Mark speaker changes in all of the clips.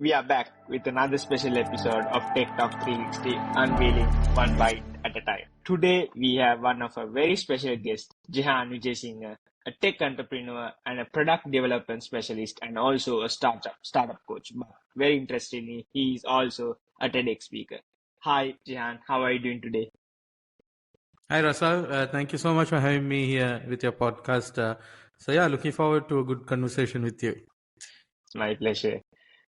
Speaker 1: We are back with another special episode of Tech Talk 360, unveiling one bite at a time. Today, we have one of our very special guests, Jehan Wijesinghe, a tech entrepreneur and a product development specialist, and also a startup coach. But very interestingly, he is also a TEDx speaker. Hi, Jehan. How are you doing today?
Speaker 2: Hi, Rasal. Thank you so much for having me here with your podcast. Looking forward to a good conversation with you.
Speaker 1: It's my pleasure.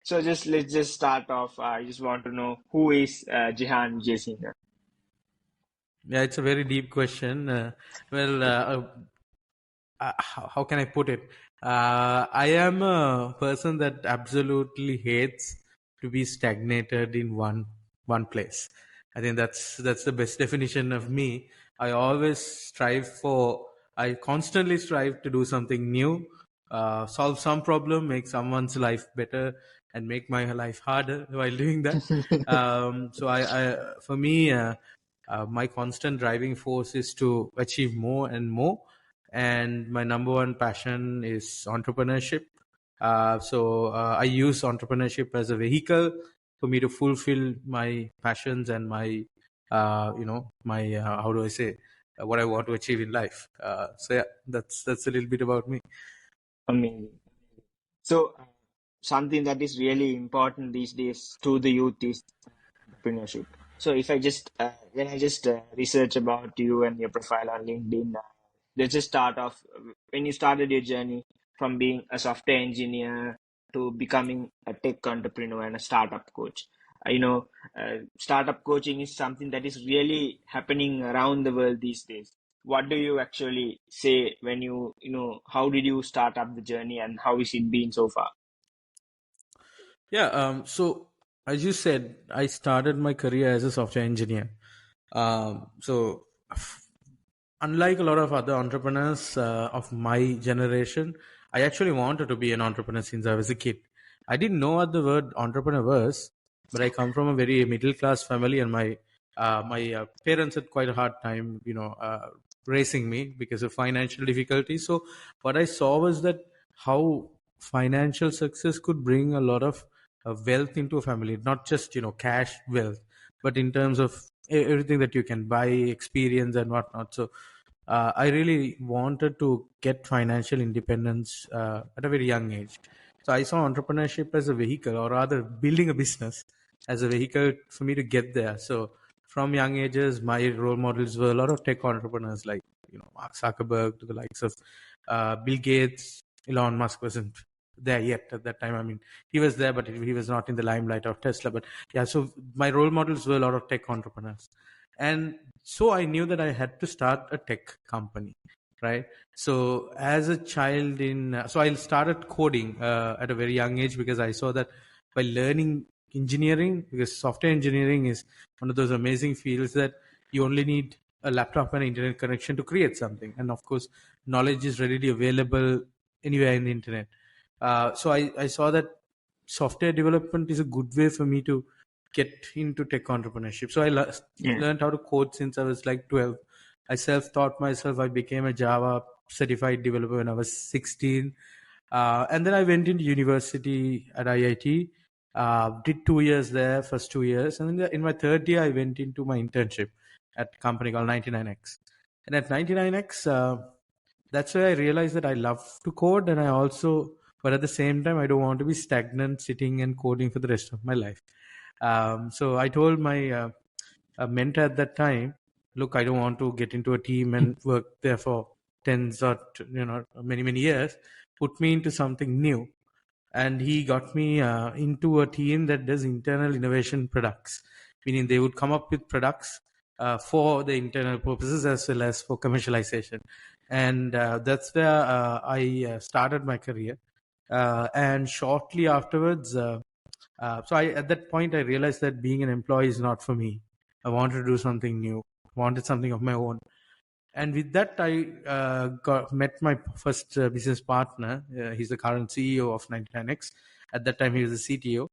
Speaker 1: So let's just start off. I just want to know who is Jehan Wijesinghe.
Speaker 2: Yeah, it's a very deep question. How can I put it? I am a person that absolutely hates to be stagnated in one place. I think that's the best definition of me. I constantly strive to do something new, solve some problem, make someone's life better, and make my life harder while doing that. For me, my constant driving force is to achieve more and more, and my number one passion is entrepreneurship. I use entrepreneurship as a vehicle for me to fulfill my passions and my how do I say, what I want to achieve in life. That's a little bit about me.
Speaker 1: Amazing. So, something that is really important these days to the youth is entrepreneurship. So, if I just when I just research about you and your profile on LinkedIn, let's just start off when you started your journey from being a software engineer to becoming a tech entrepreneur and a startup coach. Startup coaching is something that is really happening around the world these days. What do you actually say when how did you start up the journey and how is it been so far?
Speaker 2: So as you said, I started my career as a software engineer. Unlike a lot of other entrepreneurs of my generation, I actually wanted to be an entrepreneur since I was a kid. I didn't know what the word entrepreneur was, but I come from a very middle class family, and my parents had quite a hard time, raising me because of financial difficulties. So what I saw was that how financial success could bring a lot of wealth into a family, not just cash wealth, but in terms of everything that you can buy, experience, and whatnot. So I really wanted to get financial independence at a very young age. So I saw entrepreneurship as a vehicle, or rather building a business as a vehicle for me to get there. So from young ages, my role models were a lot of tech entrepreneurs like Mark Zuckerberg, to the likes of Bill Gates. Elon Musk wasn't there yet at that time. I mean, he was there, but he was not in the limelight of Tesla. But yeah, so my role models were a lot of tech entrepreneurs. And so I knew that I had to start a tech company, right? So as a child so I started coding at a very young age, because I saw that by learning engineering, because software engineering is one of those amazing fields that you only need a laptop and internet connection to create something. And of course, knowledge is readily available anywhere in the internet. So I saw that software development is a good way for me to get into tech entrepreneurship. So I learned how to code since I was like 12. I self-taught myself. I became a Java certified developer when I was 16. And then I went into university at IIT, did 2 years there, first 2 years. And then in my third year, I went into my internship at a company called 99X. And at 99X, that's where I realized that I love to code, and but at the same time, I don't want to be stagnant sitting and coding for the rest of my life. So I told my mentor at that time, look, I don't want to get into a team and work there for tens or many years. Put me into something new. And he got me into a team that does internal innovation products, meaning they would come up with products for the internal purposes as well as for commercialization. And that's where I started my career. And shortly afterwards, at that point, I realized that being an employee is not for me. I wanted to do something new, wanted something of my own. And with that, I met my first business partner. He's the current CEO of 99X. At that time, he was the CTO.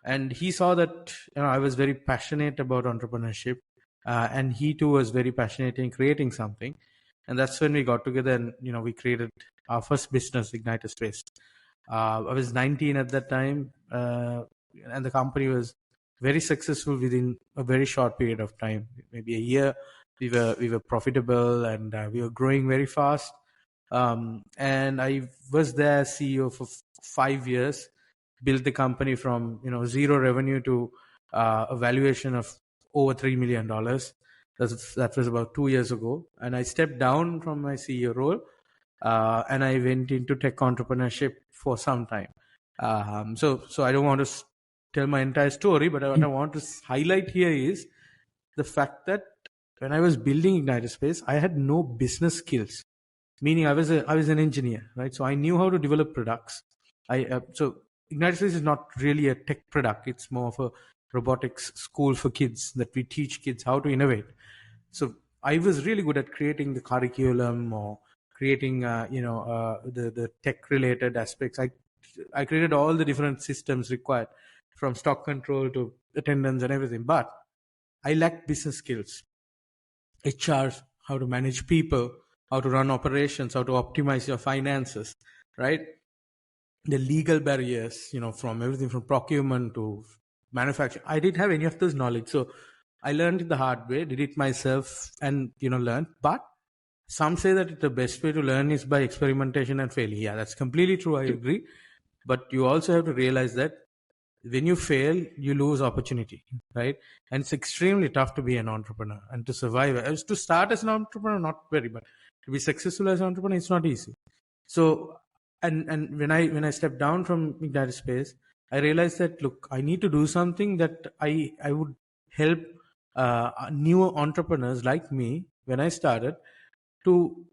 Speaker 2: And he saw that I was very passionate about entrepreneurship. And he too was very passionate in creating something. And that's when we got together and, we created our first business, IgniterSpace. I was 19 at that time. and the company was very successful within a very short period of time. Maybe a year, we were profitable, and we were growing very fast. And I was there CEO for 5 years, built the company from zero revenue to a valuation of over $3 million. That was about 2 years ago, and I stepped down from my CEO role, and I went into tech entrepreneurship for some time. So I don't want to tell my entire story, but what I want to highlight here is the fact that when I was building IgniterSpace, I had no business skills. Meaning, I was an engineer, right? So I knew how to develop products. So IgniterSpace is not really a tech product; it's more of a robotics school for kids that we teach kids how to innovate. So I was really good at creating the curriculum or creating, the tech related aspects. I created all the different systems required, from stock control to attendance and everything. But I lacked business skills, HR, how to manage people, how to run operations, how to optimize your finances, right? The legal barriers, from everything from procurement to manufacturing. I didn't have any of those knowledge. So I learned it the hard way, did it myself, and, learned. But some say that the best way to learn is by experimentation and failing. Yeah, that's completely true. I agree. But you also have to realize that when you fail, you lose opportunity, right? And it's extremely tough to be an entrepreneur and to survive. As to start as an entrepreneur, not very, but to be successful as an entrepreneur, it's not easy. So, and when I stepped down from IgniterSpace, I realized that, look, I need to do something that I would help new entrepreneurs like me when I started, to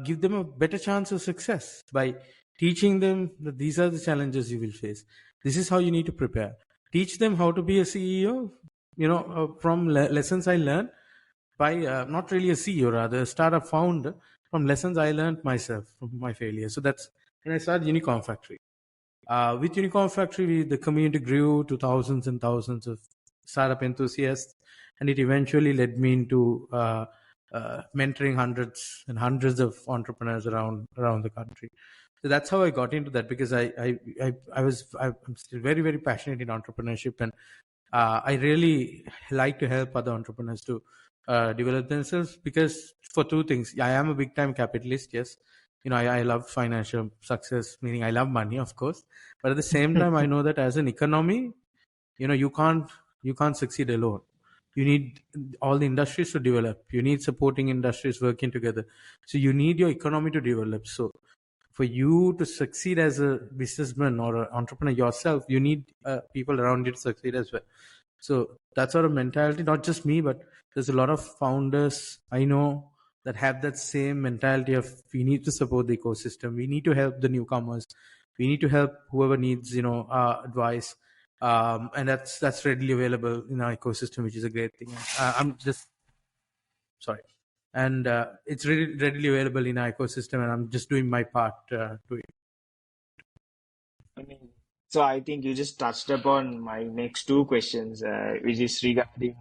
Speaker 2: give them a better chance of success by teaching them that these are the challenges you will face. This is how you need to prepare. Teach them how to be a CEO, from lessons I learned by not really a CEO, rather a startup founder, from lessons I learned myself from my failure. So that's when I started Unicorn Factory. With Unicorn Factory, the community grew to thousands and thousands of startup enthusiasts, and it eventually led me into mentoring hundreds and hundreds of entrepreneurs around the country. So that's how I got into that, because I'm still very, very passionate in entrepreneurship, and I really like to help other entrepreneurs to develop themselves, because for two things. I am a big time capitalist. Yes, I love financial success, meaning I love money, of course. But at the same time, I know that as an economy, you can't succeed alone. You need all the industries to develop. You need supporting industries working together. So you need your economy to develop. So for you to succeed as a businessman or an entrepreneur yourself, you need people around you to succeed as well. So that sort of mentality, not just me, but there's a lot of founders I know that have that same mentality of, we need to support the ecosystem. We need to help the newcomers. We need to help whoever needs, advice. And that's readily available in our ecosystem, which is a great thing. I'm just sorry. And it's really readily available in our ecosystem, and I'm just doing my part to it.
Speaker 1: I mean, so I think you just touched upon my next two questions, which is regarding,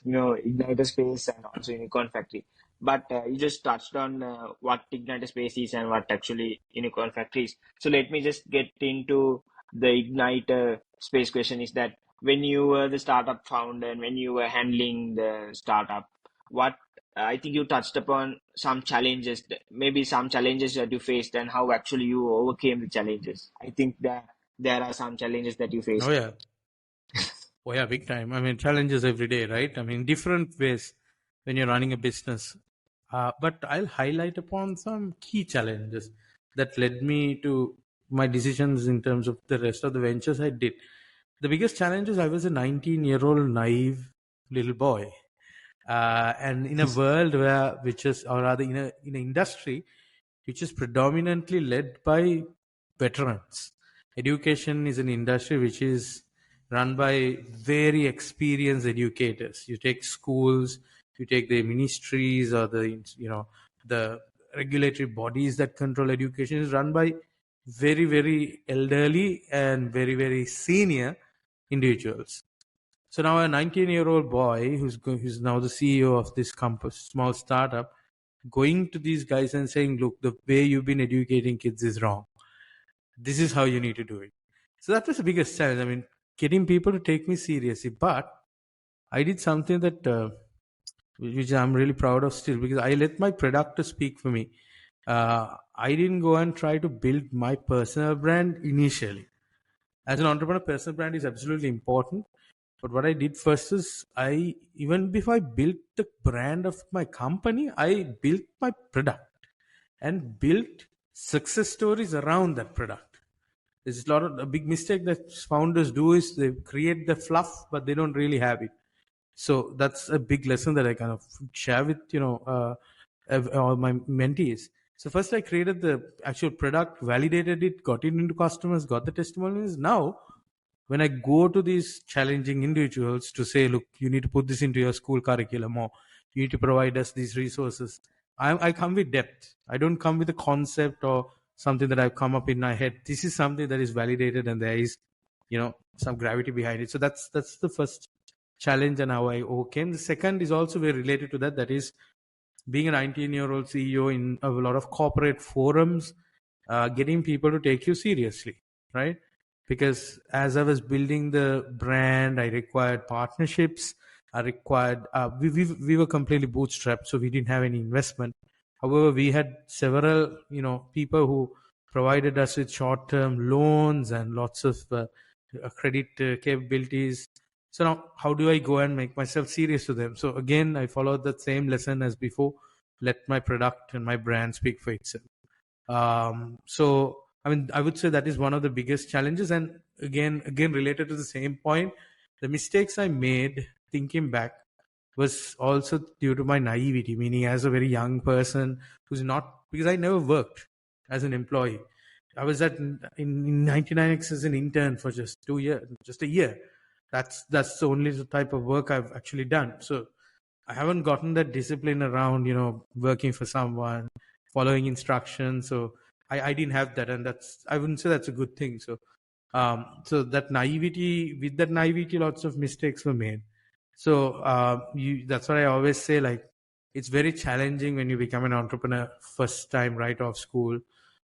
Speaker 1: IgniterSpace and also Unicorn Factory. But you just touched on what IgniterSpace is and what actually Unicorn Factory is. So let me just get into the IgniterSpace question. Is that when you were the startup founder and when you were handling the startup, what I think you touched upon some challenges, maybe some challenges that you faced and how actually you overcame the challenges. I think that there are some challenges that you
Speaker 2: Oh
Speaker 1: faced.
Speaker 2: yeah. Oh yeah, big time. I mean, challenges every day, right? I mean, different ways when you're running a business. But I'll highlight upon some key challenges that led me to my decisions in terms of the rest of the ventures I did. The biggest challenge is I was a 19-year-old naive little boy, and in a world which is, or rather, in an industry which is predominantly led by veterans. Education is an industry which is run by very experienced educators. You take schools, you take the ministries, or the regulatory bodies that control education, is run by very, very elderly and very, very senior individuals. So now a 19-year-old boy who's now the CEO of this small startup, going to these guys and saying, look, the way you've been educating kids is wrong. This is how you need to do it. So that was the biggest challenge. I mean, getting people to take me seriously. But I did something that which I'm really proud of still, because I let my product to speak for me. I didn't go and try to build my personal brand initially. As an entrepreneur, personal brand is absolutely important. But what I did first is, even before I built the brand of my company, I built my product and built success stories around that product. There's a big mistake that founders do is they create the fluff, but they don't really have it. So that's a big lesson that I kind of share with all my mentees. So first I created the actual product, validated it, got it into customers, got the testimonials. Now when I go to these challenging individuals to say, look, you need to put this into your school curriculum, or you need to provide us these resources, I come with depth. I don't come with a concept or something that I've come up in my head. This is something that is validated and there is, some gravity behind it. So that's the first challenge and how I overcame. The second is also very related to that. That is being a 19-year-old CEO in a lot of corporate forums, getting people to take you seriously, right? Because as I was building the brand, I required partnerships. I required, we were completely bootstrapped, so we didn't have any investment. However, we had several, people who provided us with short-term loans and lots of credit capabilities. So now, how do I go and make myself serious to them? So again, I followed the same lesson as before. Let my product and my brand speak for itself. So I mean, I would say that is one of the biggest challenges. And again, related to the same point, the mistakes I made thinking back was also due to my naivety, meaning as a very young person who's not, because I never worked as an employee. I was in 99X as an intern for just 2 years, just a year. That's the only type of work I've actually done. So I haven't gotten that discipline around, working for someone, following instructions. So I didn't have that, and I wouldn't say that's a good thing. So so that naivety, with that naivety, lots of mistakes were made. So that's what I always say. Like, it's very challenging when you become an entrepreneur first time right off school.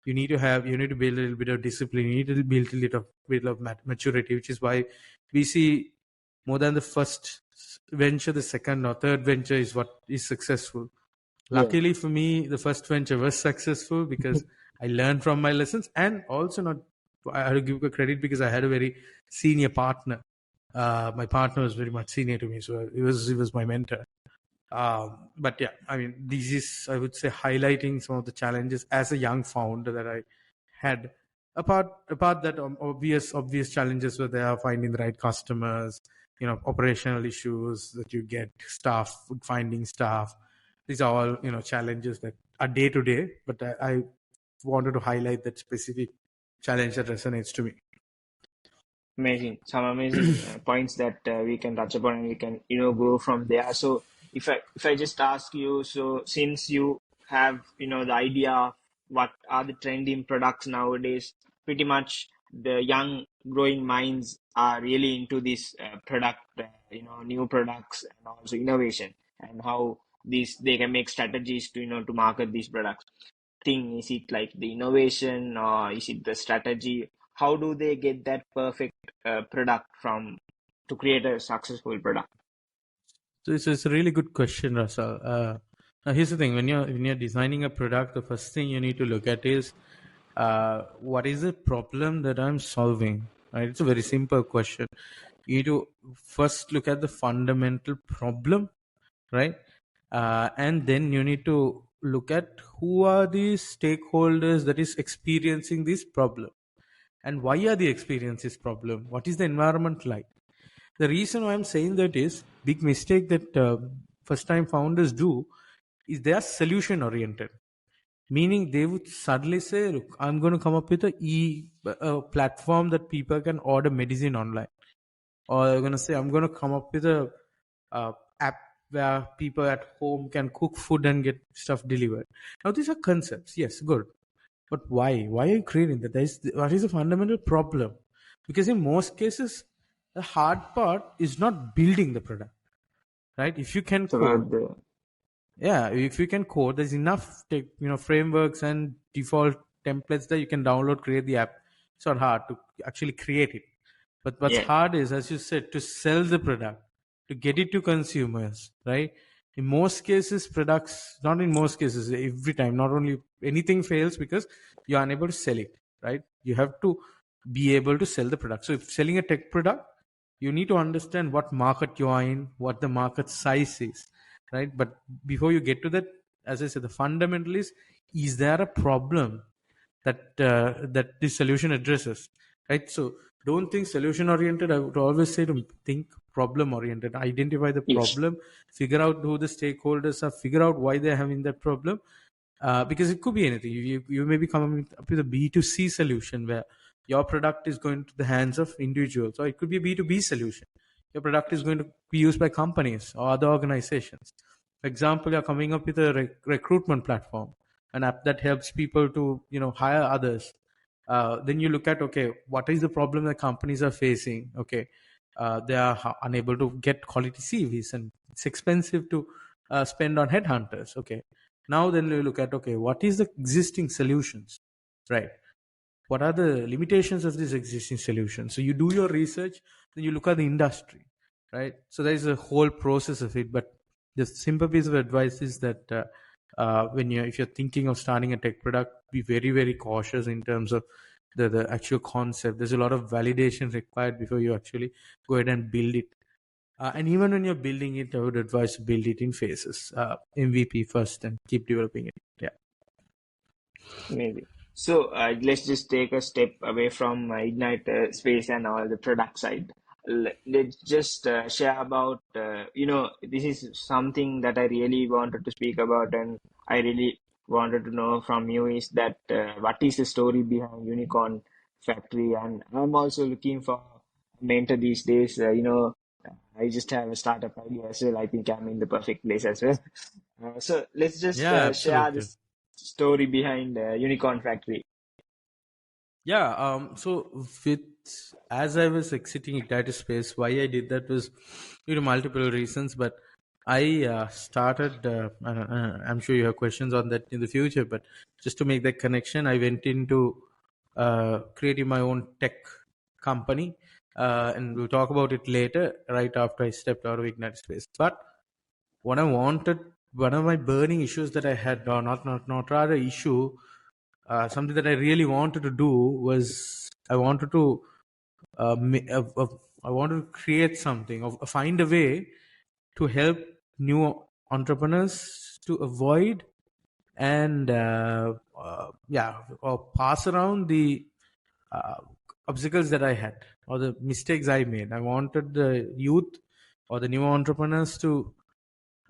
Speaker 2: You need to build a little bit of discipline. You need to build a little bit of maturity, which is why we see more than the first venture, the second or third venture is what is successful.
Speaker 1: Yeah,
Speaker 2: Luckily for me, the first venture was successful because I learned from my lessons, and also not, I had to give a credit because I had a very senior partner. My partner was very much senior to me, so he was my mentor. But yeah, I mean, this is, I would say, highlighting some of the challenges as a young founder that I had. Apart that, obvious challenges were there, finding the right customers, operational issues that you get, finding staff. These are all, challenges that are day to day. But I wanted to highlight that specific challenge that resonates to me.
Speaker 1: amazing. Some amazing points that we can touch upon, and we can, go from there. So if I just ask you, so since you have, the idea of what are the trending products nowadays, pretty much the young growing minds are really into this product, new products and also innovation, and how these they can make strategies to, to market these products. Thing? Is it like the innovation, or is it the strategy? How do they get that perfect product from to create a successful product?
Speaker 2: So it's a really good question, Russell. Now here's the thing: when you're designing a product, the first thing you need to look at is what is the problem that I'm solving. Right? It's a very simple question. You need to first look at the fundamental problem, right? And then you need to look at who are the stakeholders that is experiencing this problem, and why are they experiencing this problem? What is the environment like? The reason why I'm saying that is big mistake that first time founders do is they are solution oriented, meaning they would suddenly say, look, I'm going to come up with a platform that people can order medicine online, or they're going to say, I'm going to come up with a app where people at home can cook food and get stuff delivered. Now these are concepts, yes, good, but why are you creating that? What is the fundamental problem? Because in most cases, the hard part is not building the product, right? If you can
Speaker 1: So
Speaker 2: code,
Speaker 1: the
Speaker 2: yeah, if you can code, there's enough frameworks and default templates that you can download, create the app. It's not hard to actually create it. But what's
Speaker 1: Yeah.
Speaker 2: hard is, as you said, to sell the product, to get it to consumers, right? In most cases, products, not in most cases, every time, not only anything fails because you're unable to sell it, right? You have to be able to sell the product. So if selling a tech product, you need to understand what market you are in, what the market size is, right? But before you get to that, as I said, the fundamental is there a problem that this solution addresses, right? So don't think solution oriented. I would always say to think problem oriented. Identify the
Speaker 1: Yes.
Speaker 2: problem, figure out who the stakeholders are, figure out why they're having that problem, because it could be anything. You may be coming up with a B2C solution where your product is going to the hands of individuals, or it could be a B2B solution. Your product is going to be used by companies or other organizations. For example, you're coming up with a recruitment platform, an app that helps people to hire others. Then you look at, okay, what is the problem that companies are facing? Okay, they are unable to get quality CVs, and it's expensive to spend on headhunters. Okay, now then we look at, okay, what is the existing solutions, right? What are the limitations of this existing solution? So you do your research, then you look at the industry, right? So there is a whole process of it. But the simple piece of advice is that if you're thinking of starting a tech product, be very, very cautious in terms of the actual concept. There's a lot of validation required before you actually go ahead and build it. And even when you're building it, I would advise to build it in phases. MVP first and keep developing it. Yeah.
Speaker 1: Maybe. So let's just take a step away from Igniter Space and all the product side. Let's just share about, this is something that I really wanted to speak about, and I really wanted to know from you is that what is the story behind Unicorn Factory? And I'm also looking for a mentor these days. I just have a startup idea as well. I think I'm in the perfect place as well. So let's just
Speaker 2: Yeah,
Speaker 1: share
Speaker 2: absolutely.
Speaker 1: this story behind Unicorn Factory.
Speaker 2: Yeah. So with as I was exiting IgniterSpace, why I did that was due to multiple reasons. But I started. I'm sure you have questions on that in the future. But just to make that connection, I went into creating my own tech company, and we'll talk about it later. Right after I stepped out of IgniterSpace, but what I wanted, one of my burning issues that I had, or not rather issue, something that I really wanted to do was I wanted to I wanted to create something, or find a way to help new entrepreneurs to avoid and or pass around the uh, obstacles that I had or the mistakes I made. I wanted the youth or the new entrepreneurs to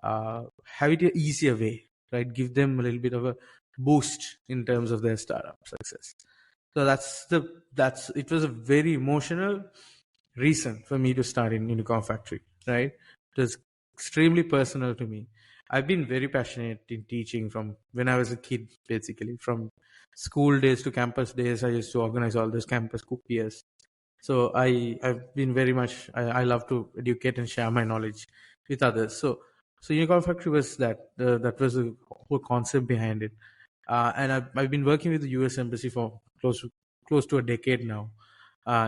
Speaker 2: have it an easier way, right? Give them a little bit of a boost in terms of their startup success. So that's it was a very emotional reason for me to start in Unicorn Factory, right? It was extremely personal to me. I've been very passionate in teaching from when I was a kid, basically from school days to campus days. I used to organize all those campus cookieres. So I've been very much I love to educate and share my knowledge with others. So Unicorn Factory was that was the whole concept behind it. And I've been working with the US Embassy for close to a decade now,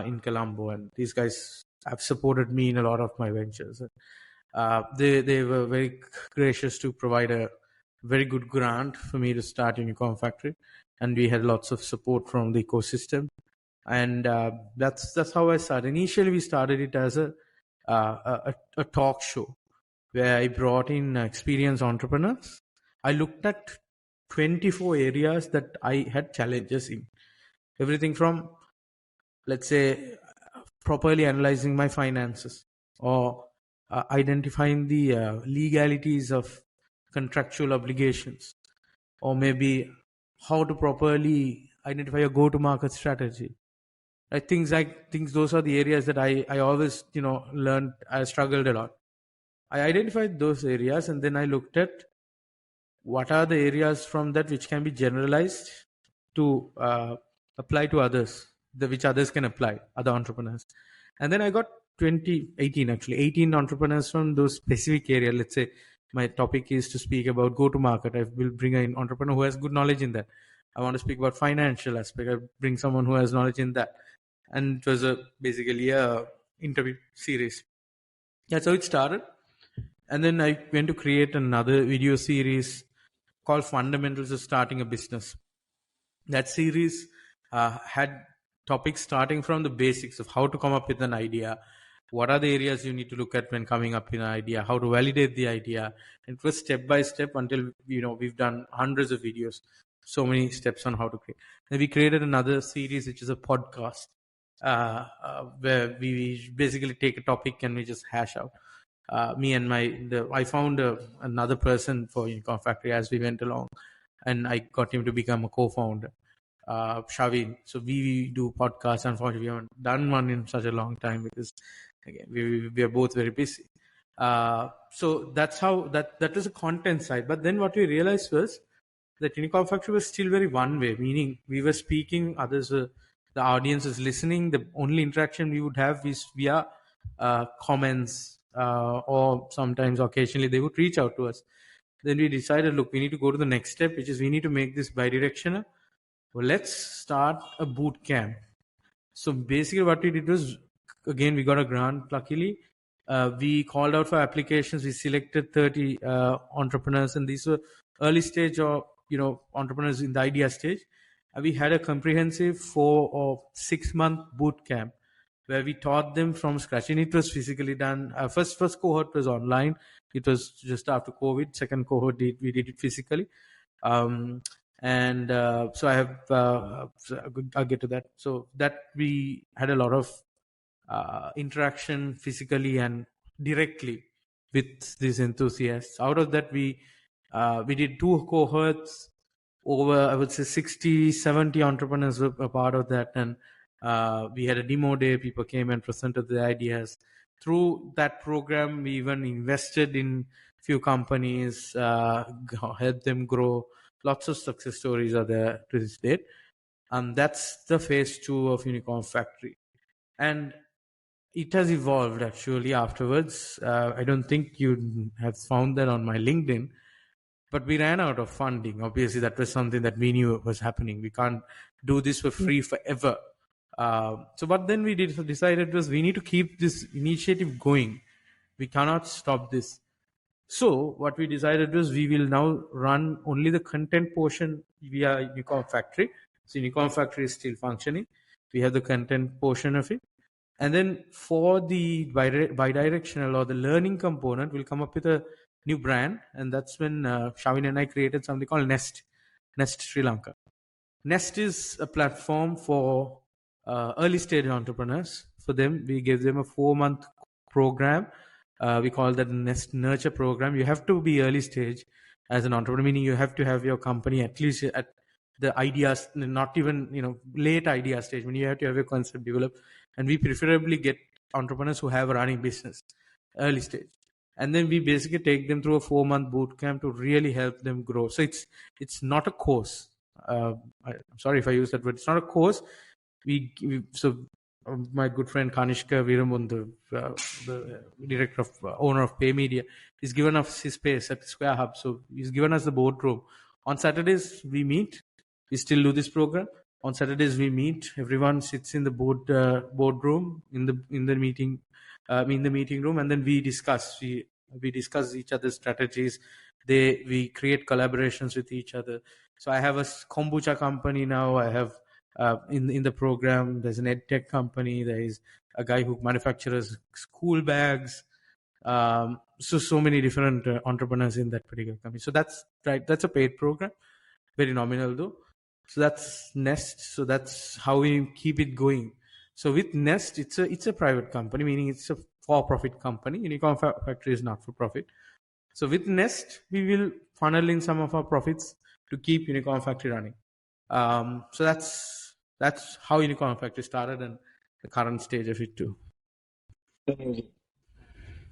Speaker 2: in Colombo, and these guys have supported me in a lot of my ventures. They were very gracious to provide a very good grant for me to start Unicorn Factory, and we had lots of support from the ecosystem, and that's how I started. Initially, we started it as a talk show where I brought in experienced entrepreneurs. I looked at 24 areas that I had challenges in. Everything from, let's say, properly analyzing my finances, or identifying the legalities of contractual obligations, or maybe how to properly identify a go to market strategy. I think those are the areas that I always learned. I struggled a lot. I identified those areas, and then I looked at what are the areas from that which can be generalized to apply to others, which others can apply, other entrepreneurs. And then I got 2018, actually 18 entrepreneurs from those specific area. Let's say my topic is to speak about go to market. I will bring an entrepreneur who has good knowledge in that. I want to speak about financial aspect. I bring someone who has knowledge in that. and it was basically a interview series. That's how it started. And then I went to create another video series called Fundamentals of Starting a Business. That series had topics starting from the basics of how to come up with an idea, what are the areas you need to look at when coming up with an idea, how to validate the idea. And it was step by step until we've done hundreds of videos, so many steps on how to create. Then we created another series which is a podcast, where we basically take a topic and we just hash out. Me and I found another person for Unicorn Factory as we went along, and I got him to become a co-founder, Shavin. So we do podcasts. Unfortunately, we haven't done one in such a long time because again we are both very busy. So that's how that was the content side. But then what we realized was that Unicorn Factory was still very one way, meaning we were speaking, others were, the audience is listening. The only interaction we would have is via comments, or sometimes occasionally they would reach out to us. Then we decided, look, we need to go to the next step, which is we need to make this bidirectional. Well, let's start a boot camp. So basically what we did was, again, we got a grant, luckily. We called out for applications. We selected 30 entrepreneurs, and these were early stage or entrepreneurs in the idea stage. We had a comprehensive 4 or 6 month boot camp where we taught them from scratch, and it was physically done. First cohort was online. It was just after COVID. Second cohort we did it physically. And so I have I'll get to that. So that we had a lot of interaction physically and directly with these enthusiasts. Out of that, we did 2 cohorts. Over, I would say, 60-70 entrepreneurs were a part of that, and we had a demo day. People came and presented their ideas. Through that program, we even invested in few companies, helped them grow. Lots of success stories are there to this date. And that's the phase 2 of Unicorn Factory. And it has evolved actually afterwards. I don't think you have found that on my LinkedIn, but we ran out of funding. Obviously, that was something that we knew was happening. We can't do this for free forever. So what then we decided was we need to keep this initiative going. We cannot stop this. So what we decided was we will now run only the content portion via Unicorn Factory. So Unicorn Factory is still functioning. We have the content portion of it. And then for the bidirectional or the learning component, we'll come up with a new brand. And that's when Shavin and I created something called Nest Sri Lanka. Nest is a platform for early stage entrepreneurs. For them, we gave them a 4-month program. We call that Nest Nurture program. You have to be early stage as an entrepreneur, meaning you have to have your company at least at the ideas, not even late idea stage, when you have to have your concept developed. And we preferably get entrepreneurs who have a running business early stage, and then we basically take them through a 4-month boot camp to really help them grow. So it's not a course. I'm sorry if I use that word. It's not a course. My good friend Kanishka Veeramundu, the director of owner of Pay Media, he's given us his space at Square Hub. So he's given us the boardroom. On Saturdays we meet. We still do this program. On Saturdays we meet. Everyone sits in the boardroom in the meeting room, and then we discuss. We discuss each other's strategies. We create collaborations with each other. So I have a kombucha company now. I have in the program, there's an edtech company. There is a guy who manufactures school bags. So many different entrepreneurs in that particular company. So that's right. That's a paid program, very nominal though. So that's Nest. So that's how we keep it going. So with Nest, it's a private company, meaning it's a for-profit company. Unicorn Factory is not for profit. So with Nest, we will funnel in some of our profits to keep Unicorn Factory running. So that's how Unicorn Factory started and the current stage of it too.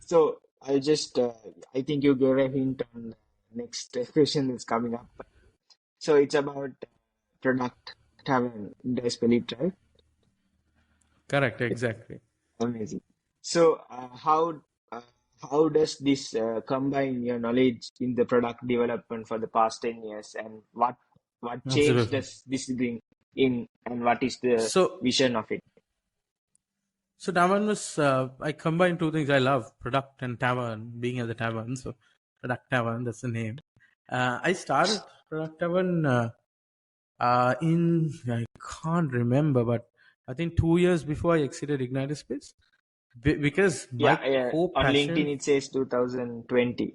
Speaker 1: So I think you gave a hint on the next question that's coming up. So it's about product having spell it, right?
Speaker 2: Correct, exactly.
Speaker 1: Amazing. So how does this combine your knowledge in the product development for the past 10 years, and what change
Speaker 2: Absolutely.
Speaker 1: does this bring in, and what is the
Speaker 2: So
Speaker 1: vision of it?
Speaker 2: So tavern was I combined two things I love: product and tavern. Being at the tavern, so product tavern, that's the name. I started product tavern in I can't remember, but I think 2 years before I exited IgniterSpace, because my
Speaker 1: Yeah, yeah.
Speaker 2: core
Speaker 1: On LinkedIn,
Speaker 2: passion.
Speaker 1: it says 2020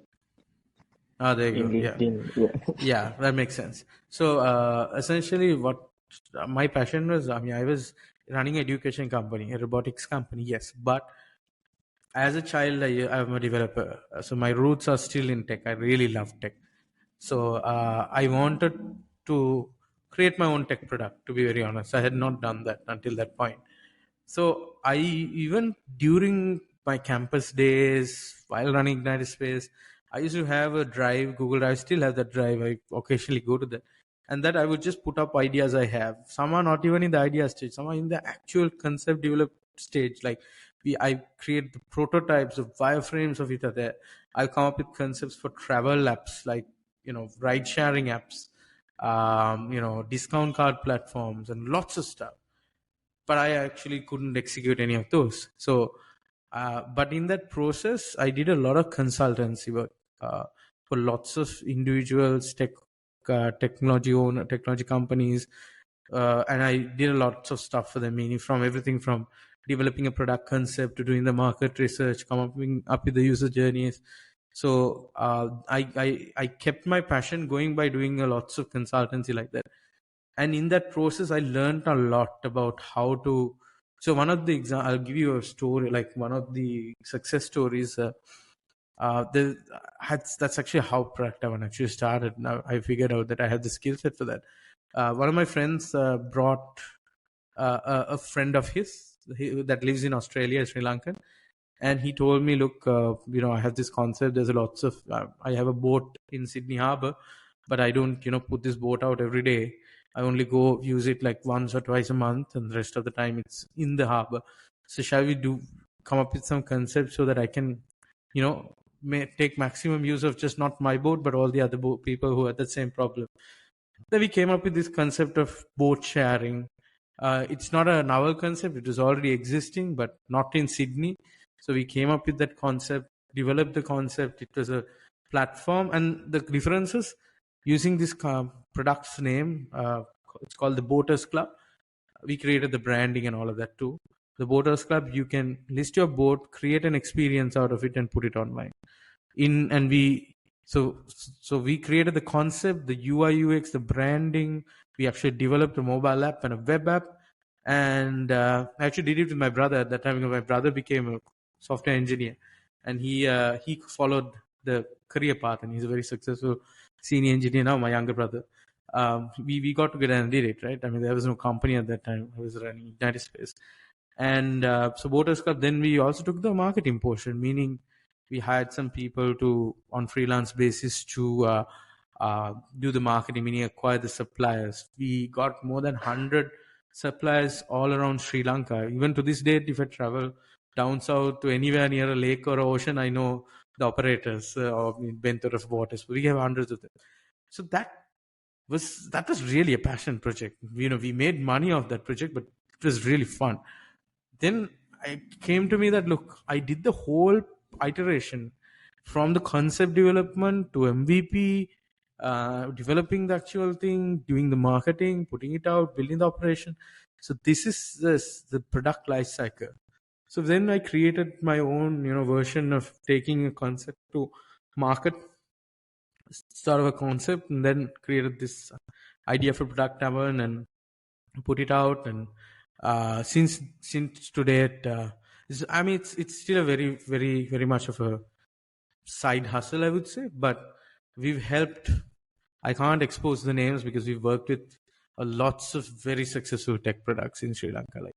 Speaker 2: There you
Speaker 1: in
Speaker 2: go. Yeah,
Speaker 1: LinkedIn. Yeah.
Speaker 2: yeah, that makes sense. So essentially, what my passion was, I mean, I was running an education company, a robotics company, yes, but as a child, I'm a developer, so my roots are still in tech. I really love tech, so I wanted to create my own tech product. To be very honest, I had not done that until that point. So I, even during my campus days while running IgniterSpace, I used to have a drive, Google Drive. I still have that drive. I occasionally go to that, and that I would just put up ideas I have. Some are not even in the idea stage. Some are in the actual concept develop stage. Like I create the prototypes of wireframes of it. Are there. I come up with concepts for travel apps, like ride sharing apps, discount card platforms, and lots of stuff, but I actually couldn't execute any of those. So, but in that process, I did a lot of consultancy work for lots of individuals, technology companies, and I did a lot of stuff for them, meaning from everything from developing a product concept to doing the market research, coming up with the user journeys. So I kept my passion going by doing a lots of consultancy like that, and in that process I learned a lot about how to. So one of the I'll give you a story, like one of the success stories. That's actually how Product One actually started. Now I figured out that I had the skill set for that. One of my friends brought a friend of his that lives in Australia, Sri Lankan, and he told me, look, I have this concept. There's a lots of I have a boat in Sydney Harbour, but I don't put this boat out every day. I only go use it like once or twice a month, and the rest of the time it's in the harbour. So shall we come up with some concepts so that I can take maximum use of just not my boat but all the other people who had the same problem. Then we came up with this concept of boat sharing. It's not a novel concept; it was already existing, but not in Sydney. So we came up with that concept, developed the concept. It was a platform, and the differences using this product's name. It's called the Boaters Club. We created the branding and all of that too. The Boaters Club, you can list your boat, create an experience out of it, and put it online. And we so we created the concept, the UI UX, the branding. We actually developed a mobile app and a web app, and I actually did it with my brother at that time, because my brother became a software engineer, and he followed the career path, and he's a very successful senior engineer now, my younger brother. We got together and did it, right? I mean, there was no company at that time. I was running IgniterSpace. And so Voters Club, then we also took the marketing portion, meaning we hired some people to on freelance basis to do the marketing, meaning acquire the suppliers. We got more than 100 suppliers all around Sri Lanka. Even to this date, if I travel down south to anywhere near a lake or ocean, I know the operators of Benthorus Waters. We have hundreds of them. So that was really a passion project. We made money off that project, but it was really fun. Then it came to me that, look, I did the whole iteration from the concept development to MVP, developing the actual thing, doing the marketing, putting it out, building the operation. So this is the product life cycle. So then I created my own version of taking a concept to market, sort of a concept, and then created this idea for product tavern and put it out. And since today I mean, it's still a very very very much of a side hustle, I would say, but we've helped. I can't expose the names because we've worked with lots of very successful tech products in Sri Lanka. Like,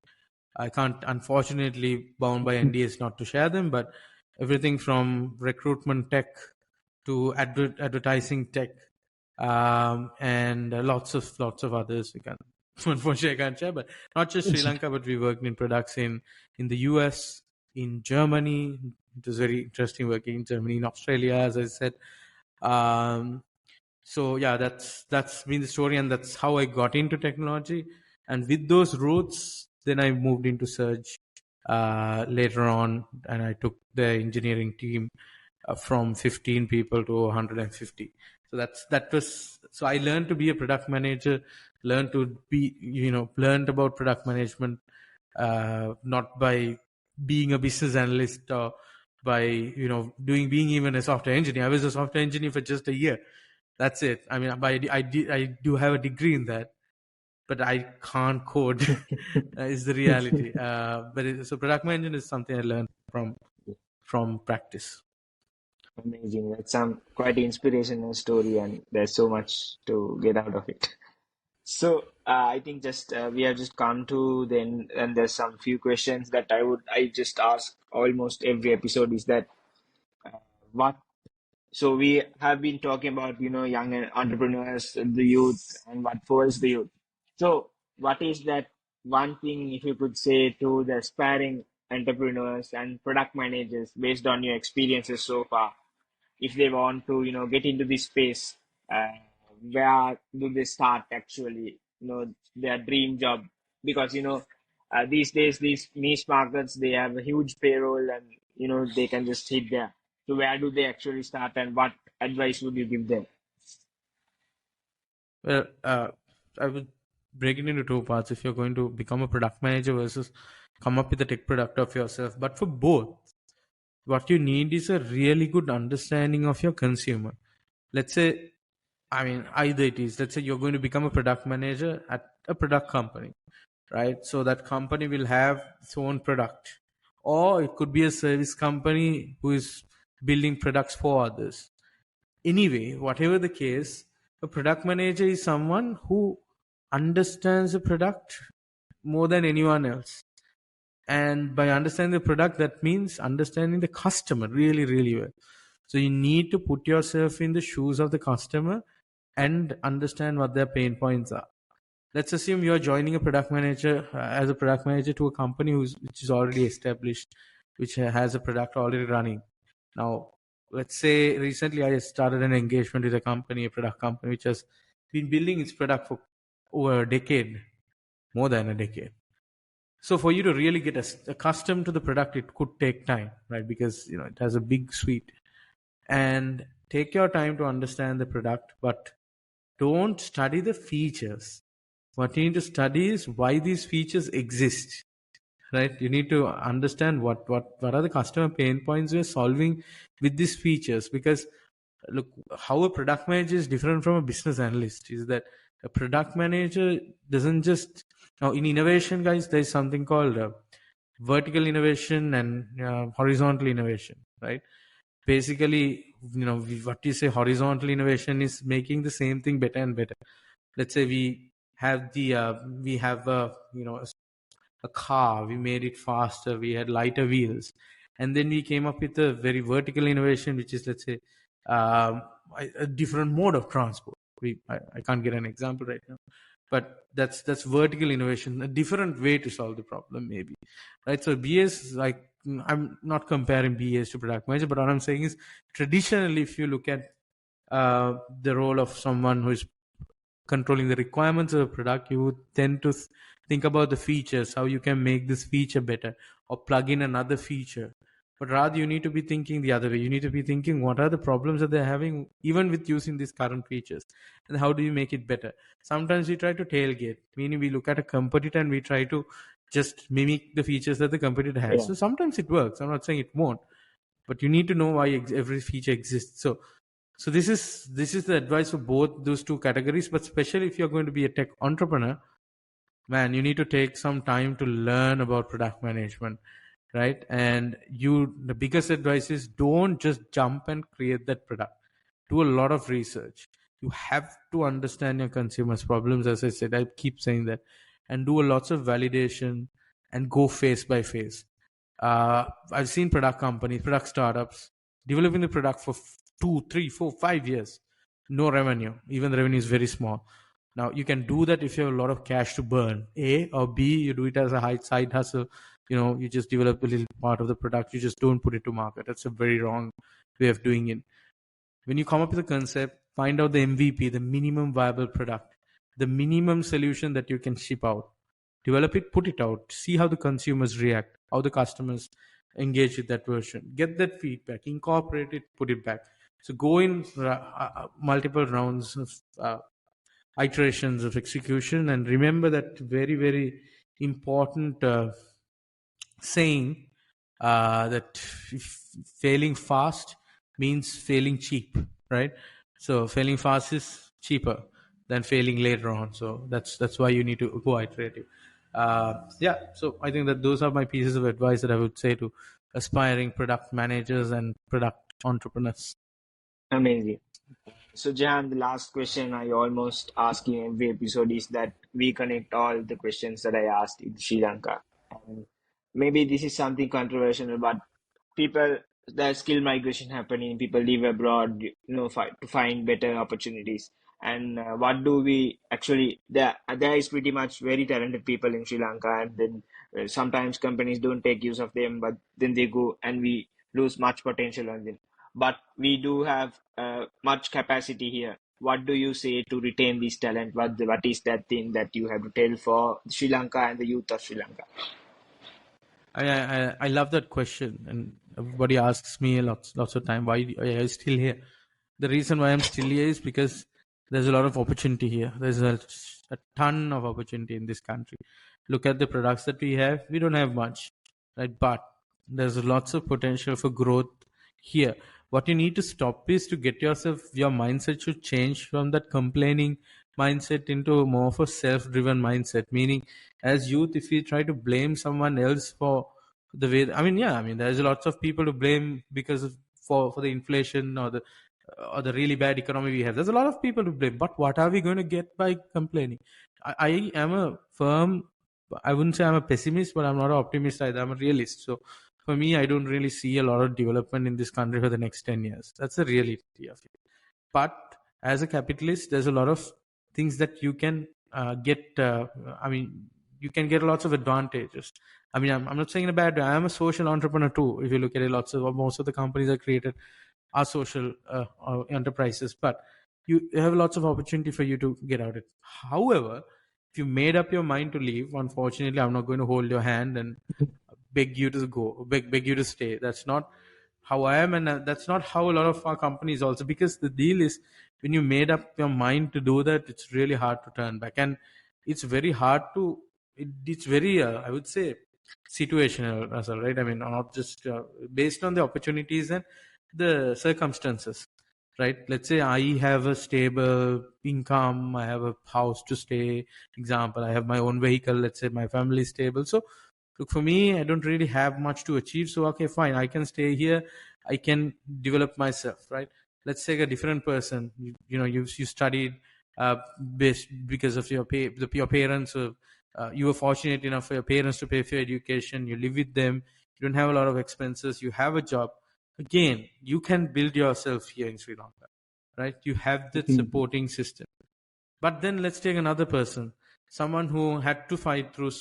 Speaker 2: I can't, unfortunately, bound by NDAs not to share them, but everything from recruitment tech to advertising tech, and lots of others we can unfortunately I can't share. But not just Sri Lanka, but we worked in products in the US, in Germany. It was very interesting working in Germany, in Australia, as I said. So yeah, that's been the story, and that's how I got into technology. And with those roots, then I moved into Surge. later on, and I took the engineering team from 15 people to 150. So that was, so I learned to be a product manager, learned to be, learned about product management, not by being a business analyst or by, being even a software engineer. I was a software engineer for just a year. That's it. I mean, I do have a degree in that, but I can't code. Is the reality. So product management is something I learned from practice.
Speaker 1: Amazing. That's some quite inspirational story, and there's so much to get out of it. So I think just we have just come to the end, and there's some few questions that I just ask almost every episode. Is that what? So we have been talking about young entrepreneurs, the youth, and what fuels the youth. So what is that one thing, if you could say, to the aspiring entrepreneurs and product managers based on your experiences so far, if they want to get into this space, uh, where do they start actually, their dream job? Because these days these niche markets, they have a huge payroll, and they can just hit there. So where do they actually start, and what advice would you give them?
Speaker 2: Well, I would break it into two parts. If you're going to become a product manager versus come up with a tech product of yourself, but for both, what you need is a really good understanding of your consumer. Let's say, I mean, either it is, let's say you're going to become a product manager at a product company, right? So that company will have its own product, or it could be a service company who is building products for others. Anyway, whatever the case, a product manager is someone who understands the product more than anyone else. And by understanding the product, that means understanding the customer really, really well. So you need to put yourself in the shoes of the customer and understand what their pain points are. Let's assume you're joining a product manager as a product manager to a company which is already established, which has a product already running. Now, let's say recently I started an engagement with a product company, which has been building its product for over a decade, more than a decade. So for you to really get accustomed to the product, it could take time, right? Because it has a big suite, and take your time to understand the product, but don't study the features. What you need to study is why these features exist, right? You need to understand what are the customer pain points we're solving with these features. Because look, how a product manager is different from a business analyst is that a product manager doesn't just, now in innovation, guys, there's something called vertical innovation and horizontal innovation, right? Basically, what you say horizontal innovation is making the same thing better and better. Let's say we have a car, we made it faster, we had lighter wheels, and then we came up with a very vertical innovation, which is, let's say, um, a different mode of transport. I can't get an example right now, but that's vertical innovation, a different way to solve the problem, maybe, right? So BS, like, I'm not comparing BS to product manager, but what I'm saying is, traditionally, if you look at the role of someone who is controlling the requirements of a product, you would tend to think about the features, how you can make this feature better, or plug in another feature. But rather, you need to be thinking the other way. You need to be thinking, what are the problems that they're having, even with using these current features, and how do you make it better? Sometimes we try to tailgate, meaning we look at a competitor and we try to just mimic the features that the competitor has.
Speaker 1: Yeah.
Speaker 2: So sometimes it works. I'm not saying it won't, but you need to know why every feature exists. So this is the advice for both those two categories. But especially if you're going to be a tech entrepreneur, man, you need to take some time to learn about product management, right? And the biggest advice is, don't just jump and create that product. Do a lot of research. You have to understand your consumers' problems. As I said, I keep saying that, and do a lots of validation and go phase by phase. I've seen product companies, product startups developing the product for 2, 3, 4, 5 years, no revenue. Even the revenue is very small. Now you can do that if you have a lot of cash to burn. A, or B, you do it as a high side hustle. You just develop a little part of the product. You just don't put it to market. That's a very wrong way of doing it. When you come up with a concept, find out the MVP, the minimum viable product, the minimum solution that you can ship out. Develop it, put it out, see how the consumers react. how the customers engage with that version. Get that feedback, incorporate it, put it back. So go in multiple rounds of iterations of execution, and remember that very, very important saying that failing fast means failing cheap, right? So failing fast is cheaper than failing later on. So that's why you need to go iterative. Yeah, so I think that those are my pieces of advice that I would say to aspiring product managers and product entrepreneurs.
Speaker 1: Amazing. So, Jehan, the last question I almost ask in every episode is that we connect all the questions that I asked in Sri Lanka. And maybe this is something controversial, but people, there's skill migration happening. People live abroad, to find better opportunities. And what do we actually? There is pretty much very talented people in Sri Lanka, and then sometimes companies don't take use of them, but then they go and we lose much potential on them. But we do have much capacity here. What do you say to retain this talent? What is that thing that you have to tell for Sri Lanka and the youth of Sri Lanka?
Speaker 2: I love that question, and everybody asks me lots of time, why are you still here? The reason why I'm still here is because there's a lot of opportunity here. There's a ton of opportunity in this country. Look at the products that we have. We don't have much, right? But there's lots of potential for growth here. What you need to stop is to get yourself, your mindset should change from that complaining mindset into more of a self-driven mindset. Meaning, as youth, if we try to blame someone else for the way, there's lots of people to blame because of for the inflation or the really bad economy we have. There's a lot of people to blame, but what are we going to get by complaining? I am a firm, I wouldn't say I'm a pessimist, but I'm not an optimist either. I'm a realist. So for me, I don't really see a lot of development in this country for the next 10 years. That's the reality of it. But as a capitalist, there's a lot of things that you can get. You can get lots of advantages. I'm not saying in a bad way. I'm a social entrepreneur too. If you look at it, most of the companies are created are social enterprises, but you have lots of opportunity for you to get out of it. However, if you made up your mind to leave, unfortunately, I'm not going to hold your hand and beg you to go, beg you to stay. That's not how I am, and that's not how a lot of our companies also. Because the deal is, when you made up your mind to do that, it's really hard to turn back, and it's very hard to. It's very, I would say, situational as well, right? Not just based on the opportunities and the circumstances, right? Let's say I have a stable income, I have a house to stay, example, I have my own vehicle, let's say my family is stable. So look, for me, I don't really have much to achieve, so okay, fine, I can stay here, I can develop myself, right? Let's take a different person. You studied because of your parents, you were fortunate enough for your parents to pay for your education, you live with them, you don't have a lot of expenses, you have a job. Again, you can build yourself here in Sri Lanka, right? You have that supporting system. But then let's take another person, someone who had to fight through,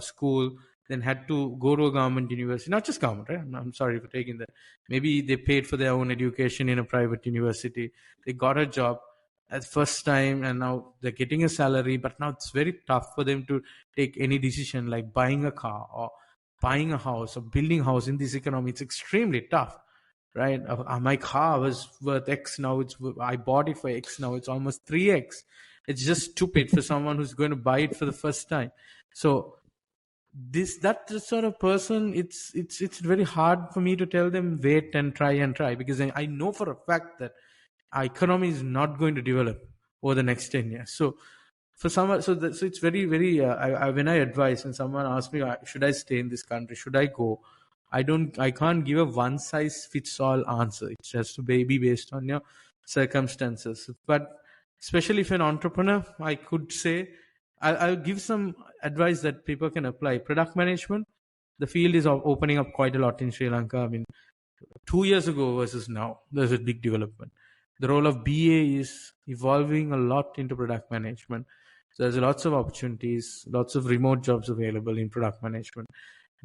Speaker 2: school, then had to go to a government university, not just government, right? I'm sorry for taking that. Maybe they paid for their own education in a private university. They got a job at first time, and now they're getting a salary, but now it's very tough for them to take any decision like buying a car or buying a house or building a house in this economy. It's extremely tough, right? My car was worth X, now I bought it for X, now it's almost 3X. It's just stupid for someone who's going to buy it for the first time. So that sort of person, it's very hard for me to tell them wait and try, because I know for a fact that our economy is not going to develop over the next 10 years. So for someone, so it's very, very when I advise and someone asks me, should I stay in this country, should I go, I can't give a one size fits all answer. It has to be based on your circumstances. But especially if you're an entrepreneur, I could say I'll give some advice that people can apply. Product management, the field is opening up quite a lot in Sri Lanka. 2 years ago versus now, there's a big development. The role of BA is evolving a lot into product management. So there's lots of opportunities, lots of remote jobs available in product management.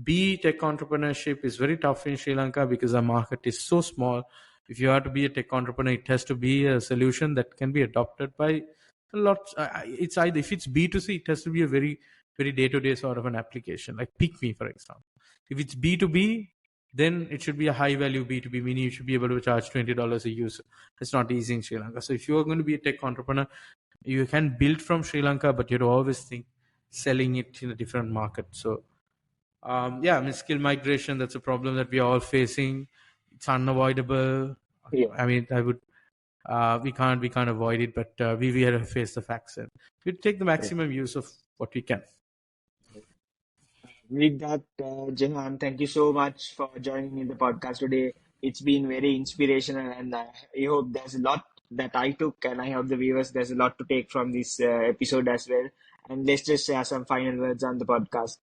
Speaker 2: B, tech entrepreneurship is very tough in Sri Lanka because our market is so small. If you are to be a tech entrepreneur, it has to be a solution that can be adopted by a lot. It's either, if it's B2C, it has to be a very, very day-to-day sort of an application, like Pick Me, for example. If it's B2B, then it should be a high value B2B, meaning you should be able to charge $20 a user. It's not easy in Sri Lanka. So if you are going to be a tech entrepreneur, you can build from Sri Lanka, but you'd always think selling it in a different market. So yeah, I mean, skill migration, that's a problem that we are all facing. It's unavoidable.
Speaker 1: Yeah.
Speaker 2: I mean, we can't avoid it, but we have to face the facts, and we take the
Speaker 1: Yeah.
Speaker 2: maximum use of what we can.
Speaker 1: With that, Jehan, thank you so much for joining me in the podcast today. It's been very inspirational, and I hope there's a lot that I took, and I hope the viewers there's a lot to take from this episode as well. And let's just share some final words on the podcast.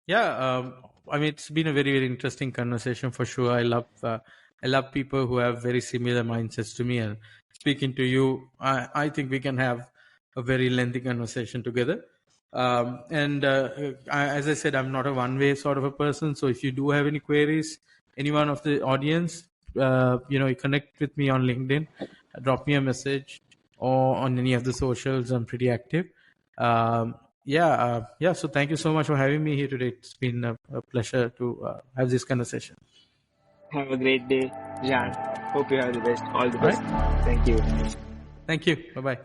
Speaker 2: Yeah, I mean, it's been a very, very interesting conversation for sure. I love people who have very similar mindsets to me, and speaking to you, I think we can have a very lengthy conversation together. And as I said, I'm not a one-way sort of a person. So if you do have any queries, anyone of the audience, you connect with me on LinkedIn, drop me a message, or on any of the socials. I'm pretty active. Yeah. So thank you so much for having me here today. It's been a pleasure to have this conversation.
Speaker 1: Have a great day, Jehan. Hope you have the best. All the
Speaker 2: All
Speaker 1: best.
Speaker 2: right.
Speaker 1: Thank you.
Speaker 2: Thank you. Bye bye.